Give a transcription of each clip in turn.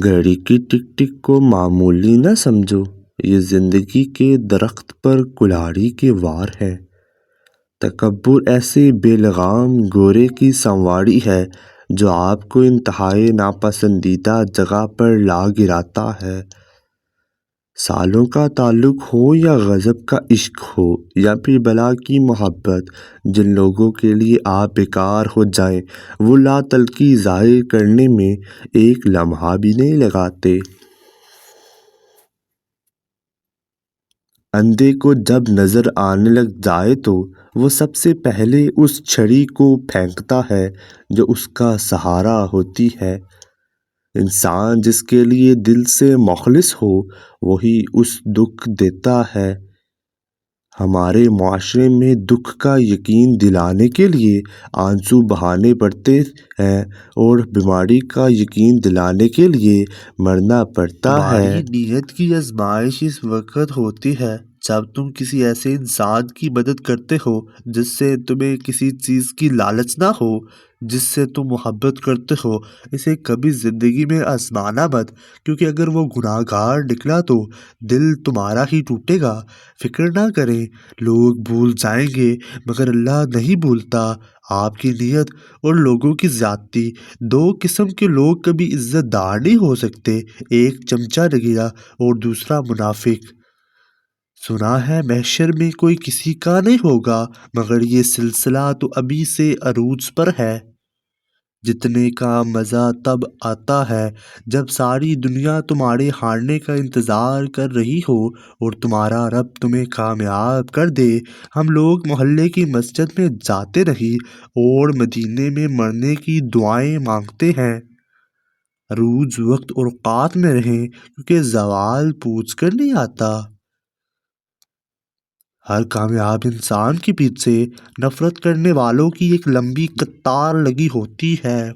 گھڑی کی ٹک ٹک کو معمولی نہ سمجھو، یہ زندگی کے درخت پر کلاڑی کے وار ہے۔ تکبر ایسے بے لگام گھوڑے کی سواری ہے جو آپ کو انتہائی ناپسندیدہ جگہ پر لا گراتا ہے۔ سالوں کا تعلق ہو یا غضب کا عشق ہو یا پھر بلا کی محبت، جن لوگوں کے لیے آپ بیکار ہو جائیں وہ لا تعلقی ظاہر کرنے میں ایک لمحہ بھی نہیں لگاتے۔ اندھے کو جب نظر آنے لگ جائے تو وہ سب سے پہلے اس چھڑی کو پھینکتا ہے جو اس کا سہارا ہوتی ہے۔ انسان جس کے لیے دل سے مخلص ہو وہی اس دکھ دیتا ہے۔ ہمارے معاشرے میں دکھ کا یقین دلانے کے لیے آنسو بہانے پڑتے ہیں اور بیماری کا یقین دلانے کے لیے مرنا پڑتا ہے۔ تمہاری نیت کی آزمائش اس وقت ہوتی ہے جب تم کسی ایسے انسان کی مدد کرتے ہو جس سے تمہیں کسی چیز کی لالچ نہ ہو، جس سے تم محبت کرتے ہو۔ اسے کبھی زندگی میں آزمانا مت، کیونکہ اگر وہ گناہ گار نکلا تو دل تمہارا ہی ٹوٹے گا۔ فکر نہ کریں، لوگ بھول جائیں گے مگر اللہ نہیں بھولتا۔ آپ کی نیت اور لوگوں کی زیادتی۔ دو قسم کے لوگ کبھی عزت دار نہیں ہو سکتے، ایک چمچہ نگیرہ اور دوسرا منافق۔ سنا ہے محشر میں کوئی کسی کا نہیں ہوگا، مگر یہ سلسلہ تو ابھی سے عروج پر ہے۔ جیتنے کا مزہ تب آتا ہے جب ساری دنیا تمہارے ہارنے کا انتظار کر رہی ہو اور تمہارا رب تمہیں کامیاب کر دے۔ ہم لوگ محلے کی مسجد میں جاتے نہیں اور مدینے میں مرنے کی دعائیں مانگتے ہیں۔ عروج وقت اور اوقات میں رہیں، کیونکہ زوال پوچھ کر نہیں آتا۔ ہر کامیاب انسان کے پیچھے نفرت کرنے والوں کی ایک لمبی قطار لگی ہوتی ہے۔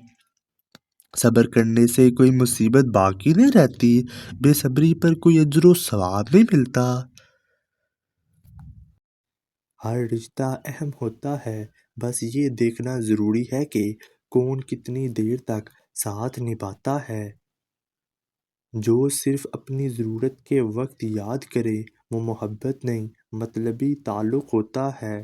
صبر کرنے سے کوئی مصیبت باقی نہیں رہتی، بے صبری پر کوئی اجر و ثواب نہیں ملتا۔ ہر رشتہ اہم ہوتا ہے، بس یہ دیکھنا ضروری ہے کہ کون کتنی دیر تک ساتھ نبھاتا ہے۔ جو صرف اپنی ضرورت کے وقت یاد کرے وہ محبت نہیں، مطلبی تعلق ہوتا ہے۔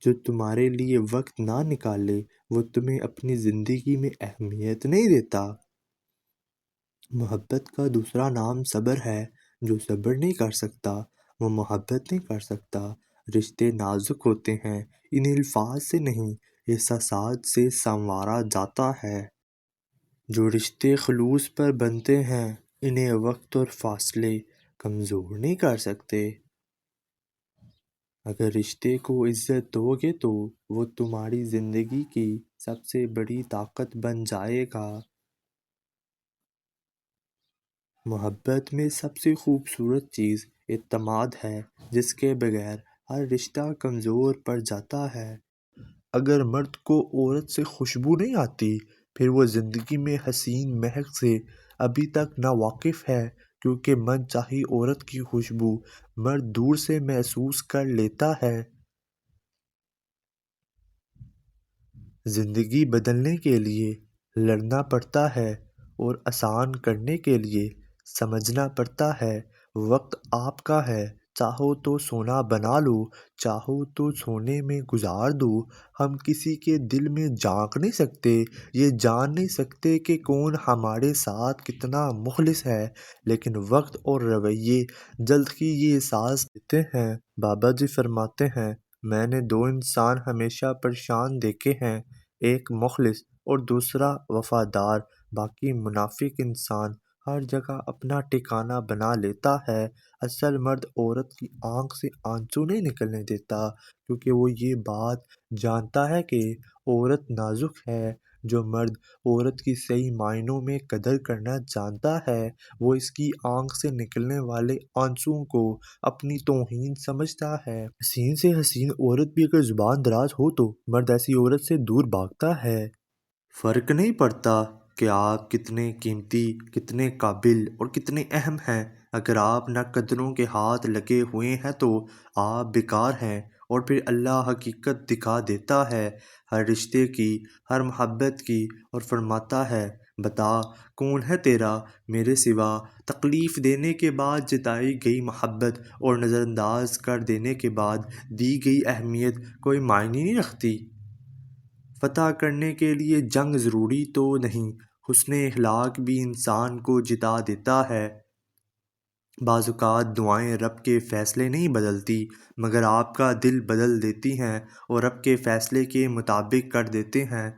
جو تمہارے لیے وقت نہ نکالے وہ تمہیں اپنی زندگی میں اہمیت نہیں دیتا۔ محبت کا دوسرا نام صبر ہے۔ جو صبر نہیں کر سکتا وہ محبت نہیں کر سکتا۔ رشتے نازک ہوتے ہیں، انہیں الفاظ سے نہیں احساسات سے سنوارا جاتا ہے۔ جو رشتے خلوص پر بنتے ہیں انہیں وقت اور فاصلے کمزور نہیں کر سکتے۔ اگر رشتے کو عزت دو گے تو وہ تمہاری زندگی کی سب سے بڑی طاقت بن جائے گا۔ محبت میں سب سے خوبصورت چیز اعتماد ہے، جس کے بغیر ہر رشتہ کمزور پڑ جاتا ہے۔ اگر مرد کو عورت سے خوشبو نہیں آتی پھر وہ زندگی میں حسین مہک سے ابھی تک ناواقف ہے، کیونکہ من چاہی عورت کی خوشبو مرد دور سے محسوس کر لیتا ہے۔ زندگی بدلنے کے لیے لڑنا پڑتا ہے اور آسان کرنے کے لیے سمجھنا پڑتا ہے۔ وقت آپ کا ہے، چاہو تو سونا بنا لو، چاہو تو سونے میں گزار دو۔ ہم کسی کے دل میں جھانک نہیں سکتے، یہ جان نہیں سکتے کہ کون ہمارے ساتھ کتنا مخلص ہے، لیکن وقت اور رویے جلد ہی یہ احساس دیتے ہیں۔ بابا جی فرماتے ہیں، میں نے دو انسان ہمیشہ پریشان دیکھے ہیں، ایک مخلص اور دوسرا وفادار۔ باقی منافق انسان ہر جگہ اپنا ٹھکانہ بنا لیتا ہے۔ اصل مرد عورت کی آنکھ سے آنسو نہیں نکلنے دیتا، کیونکہ وہ یہ بات جانتا ہے کہ عورت نازک ہے۔ جو مرد عورت کی صحیح معنوں میں قدر کرنا جانتا ہے وہ اس کی آنکھ سے نکلنے والے آنسوؤں کو اپنی توہین سمجھتا ہے۔ حسین سے حسین عورت بھی اگر زبان دراز ہو تو مرد ایسی عورت سے دور بھاگتا ہے۔ فرق نہیں پڑتا کہ آپ کتنے قیمتی، کتنے قابل اور کتنے اہم ہیں، اگر آپ نہ قدروں کے ہاتھ لگے ہوئے ہیں تو آپ بیکار ہیں۔ اور پھر اللہ حقیقت دکھا دیتا ہے ہر رشتے کی، ہر محبت کی، اور فرماتا ہے بتا کون ہے تیرا میرے سوا؟ تکلیف دینے کے بعد جتائی گئی محبت اور نظر انداز کر دینے کے بعد دی گئی اہمیت کوئی معنی نہیں رکھتی۔ فتح کرنے کے لیے جنگ ضروری تو نہیں، حسن اخلاق بھی انسان کو جتا دیتا ہے۔ بعض اوقات دعائیں رب کے فیصلے نہیں بدلتی، مگر آپ کا دل بدل دیتی ہیں اور رب کے فیصلے کے مطابق کر دیتے ہیں۔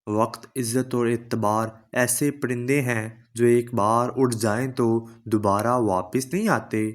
وقت، عزت اور اعتبار ایسے پرندے ہیں جو ایک بار اڑ جائیں تو دوبارہ واپس نہیں آتے۔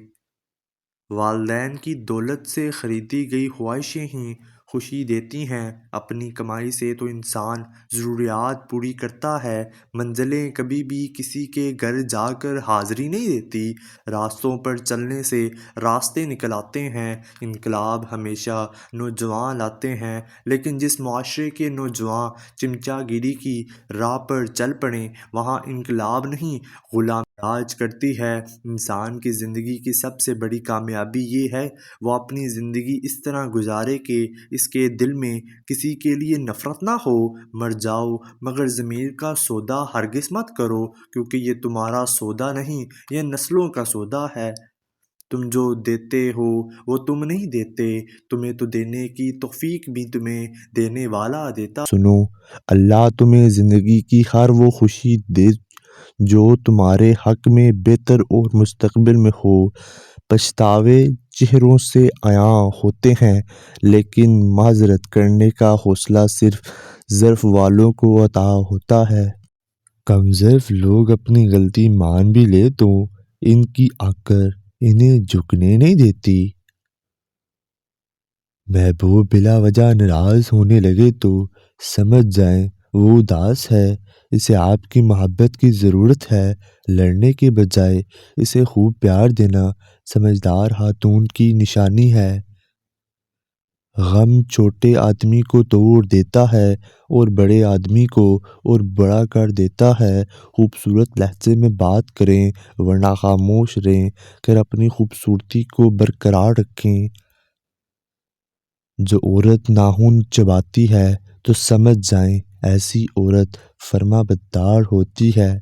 والدین کی دولت سے خریدی گئی خواہشیں ہی خوشی دیتی ہیں۔ اپنی کمائی سے تو انسان ضروریات پوری کرتا ہے، منزلیں کبھی بھی کسی کے گھر جا کر حاضری نہیں دیتی۔ راستوں پر چلنے سے راستے نکل آتے ہیں۔ انقلاب ہمیشہ نوجوان لاتے ہیں، لیکن جس معاشرے کے نوجوان چمچا گیری کی راہ پر چل پڑیں وہاں انقلاب نہیں غلامی راج کرتی ہے۔ انسان کی زندگی کی سب سے بڑی کامیابی یہ ہے وہ اپنی زندگی اس طرح گزارے کہ اس کے دل میں کسی کے لیے نفرت نہ ہو۔ مر جاؤ مگر ضمیر کا سودا ہرگز مت کرو، کیونکہ یہ تمہارا سودا نہیں، یہ نسلوں کا سودا ہے۔ تم جو دیتے ہو وہ تم نہیں دیتے، تمہیں تو دینے کی توفیق بھی تمہیں دینے والا دیتا۔ سنو، اللہ تمہیں زندگی کی ہر وہ خوشی دے جو تمہارے حق میں بہتر اور مستقبل میں ہو۔ پچھتاوے چہروں سے عیاں ہوتے ہیں، لیکن معذرت کرنے کا حوصلہ صرف ضعف والوں کو عطا ہوتا ہے۔ کم ضعف لوگ اپنی غلطی مان بھی لے تو ان کی آکر انہیں جھکنے نہیں دیتی۔ محبوب بلا وجہ ناراض ہونے لگے تو سمجھ جائیں وہ اداس ہے، اسے آپ کی محبت کی ضرورت ہے۔ لڑنے کے بجائے اسے خوب پیار دینا سمجھدار خاتون کی نشانی ہے۔ غم چھوٹے آدمی کو توڑ دیتا ہے اور بڑے آدمی کو اور بڑا کر دیتا ہے۔ خوبصورت لہجے میں بات کریں ورنہ خاموش رہیں کر اپنی خوبصورتی کو برقرار رکھیں۔ جو عورت ناخن چباتی ہے تو سمجھ جائیں ایسی عورت فرما بردار ہوتی ہے۔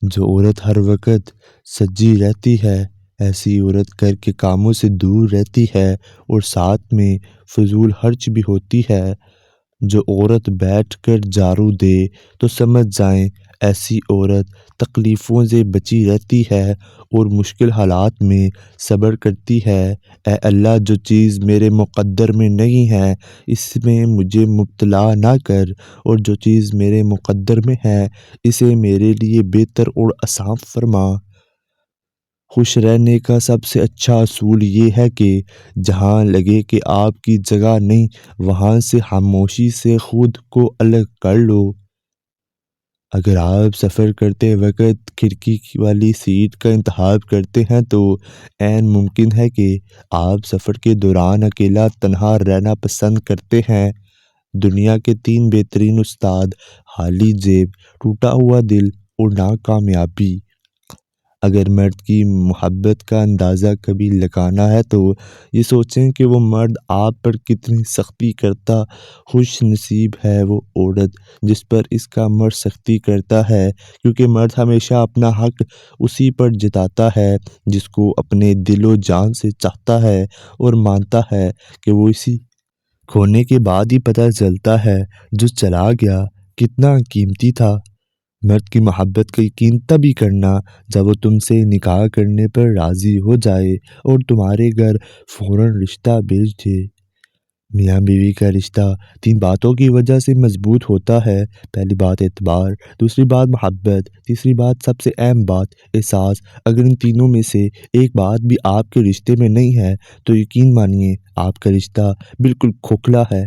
جو عورت ہر وقت سجی رہتی ہے ایسی عورت گھر کے کاموں سے دور رہتی ہے اور ساتھ میں فضول خرچ بھی ہوتی ہے۔ جو عورت بیٹھ کر جھاڑو دے تو سمجھ جائیں ایسی عورت تکلیفوں سے بچی رہتی ہے اور مشکل حالات میں صبر کرتی ہے۔ اے اللہ، جو چیز میرے مقدر میں نہیں ہے اس میں مجھے مبتلا نہ کر، اور جو چیز میرے مقدر میں ہے اسے میرے لیے بہتر اور آسان فرما۔ خوش رہنے کا سب سے اچھا اصول یہ ہے کہ جہاں لگے کہ آپ کی جگہ نہیں وہاں سے خاموشی سے خود کو الگ کر لو۔ اگر آپ سفر کرتے وقت کھڑکی والی سیٹ کا انتخاب کرتے ہیں تو عین ممکن ہے کہ آپ سفر کے دوران اکیلا تنہا رہنا پسند کرتے ہیں۔ دنیا کے 3 بہترین استاد: خالی جیب، ٹوٹا ہوا دل اور ناکامیابی۔ اگر مرد کی محبت کا اندازہ کبھی لگانا ہے تو یہ سوچیں کہ وہ مرد آپ پر کتنی سختی کرتا۔ خوش نصیب ہے وہ عورت جس پر اس کا مرد سختی کرتا ہے، کیونکہ مرد ہمیشہ اپنا حق اسی پر جتاتا ہے جس کو اپنے دل و جان سے چاہتا ہے اور مانتا ہے کہ وہ اسی کھونے کے بعد ہی پتہ چلتا ہے جو چلا گیا کتنا قیمتی تھا۔ مرد کی محبت کا یقین تبھی کرنا جب وہ تم سے نکاح کرنے پر راضی ہو جائے اور تمہارے گھر فوراً رشتہ بھیج دے۔ میاں بیوی کا رشتہ 3 باتوں کی وجہ سے مضبوط ہوتا ہے۔ پہلی بات اعتبار، دوسری بات محبت، تیسری بات سب سے اہم بات احساس۔ اگر ان تینوں میں سے ایک بات بھی آپ کے رشتے میں نہیں ہے تو یقین مانیے آپ کا رشتہ بالکل کھوکھلا ہے۔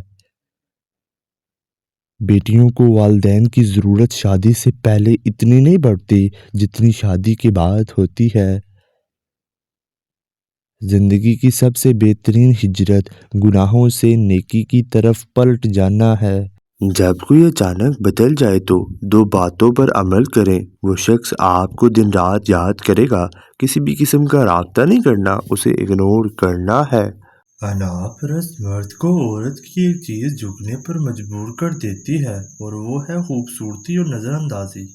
بیٹیوں کو والدین کی ضرورت شادی سے پہلے اتنی نہیں بڑھتی جتنی شادی کے بعد ہوتی ہے۔ زندگی کی سب سے بہترین ہجرت گناہوں سے نیکی کی طرف پلٹ جانا ہے۔ جب کوئی اچانک بدل جائے تو 2 باتوں پر عمل کریں۔ وہ شخص آپ کو دن رات یاد کرے گا۔ کسی بھی قسم کا رابطہ نہیں کرنا، اسے اگنور کرنا ہے۔ انا پرست مرد کو عورت کی ایک چیز جھکنے پر مجبور کر دیتی ہے اور وہ ہے خوبصورتی اور نظر اندازی۔